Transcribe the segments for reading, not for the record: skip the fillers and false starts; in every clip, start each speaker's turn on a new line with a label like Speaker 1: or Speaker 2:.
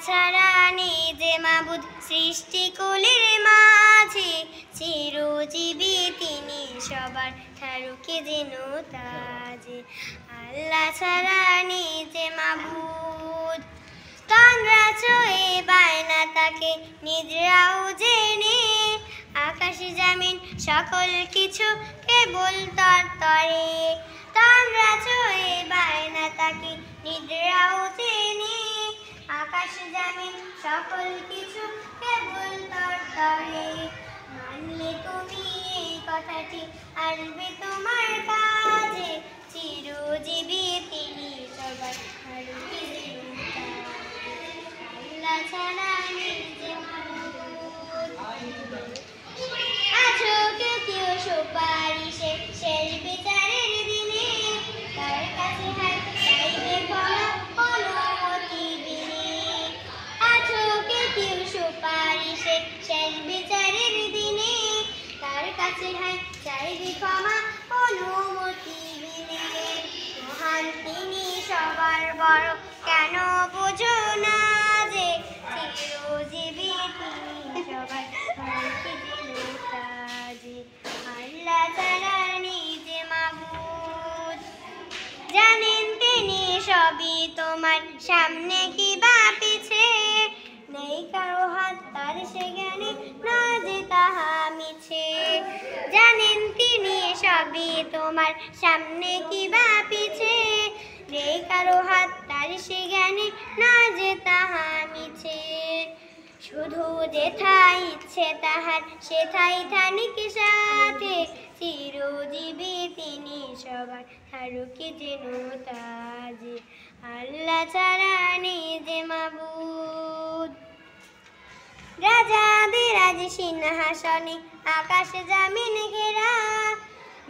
Speaker 1: ছাড়া নেই যে মাবুদ সৃষ্টিকুলের মাঝে, চিরজীবী তিনি সবার ঠারুকে যেন তাজে। আল্লাহ ছাড়া নেই যে মাবুদ, তন্দ্রা ছয়ে বায়না তাকে নিদ্রাও জেনে, আকাশ জামিন সকল কিছু কেবল তার তরে। তন্দ্রা ছয়ে বায়না তাকে নিদ্রাও জেনে, আকাশ জামিন সকল কিছু কেবল তার তরে। মানলে তুমি এই কথাটি আসবে তোমার কাজে, চিরজীবী তিনি সবার ঠারুকে যেন তাজে। আল্লাহ ছাড়া নেই যে মাবুদ। আছো কেউ সুপারিশে শেষ বিচারের দিনে, তার কাছে হাত চাইবে ক্ষমা অনুমতি বিনে। আছো কেউ সুপারিশে শেষ বিচারের দিনে, তার কাছে হাত চাইবে ক্ষমা অনুমতি বিনে। মহান তিনি সবার বড় কেন বোঝো না যে, চিরজীবী তিনি সবার ঠারুকে যেন তাজে। আল্লাহ ছাড়া নেই যে মাবুদ, জানেন তিনি সবই তোমার সামনে কি বা পিছে, নেই কারো হাত তার সে জ্ঞানে না যে তাহা মিছে। জানেন তিনি সবই তোমার সামনে কি বা পিছে, নেই কারো হাত তার সে জ্ঞানে না যে তাহা মিছে। শুধু যেথায় ইচ্ছে তাহার সেথাই থানিক সাথে, চিরজীবী তিনি সবার ঠারুকে যেন তাজে। আল্লাহ ছাড়া নেই যে মাবুদ, রাজাদিরাজ সিংহাসনে আকাশ জামিন ঘেরা,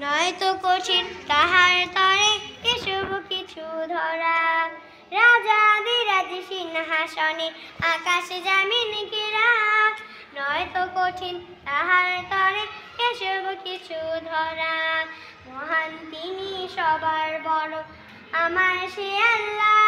Speaker 1: নয়তো কঠিন তাহার তরে এসব কিছু ধরা। রাজাদিরাজ সিংহাসনে আকাশ জামিন ঘেরা, নয়তো কঠিন তাহার তরে এসব কিছু ধরা। মহান তিনি সবার বড় আমার সে আল্লাহ,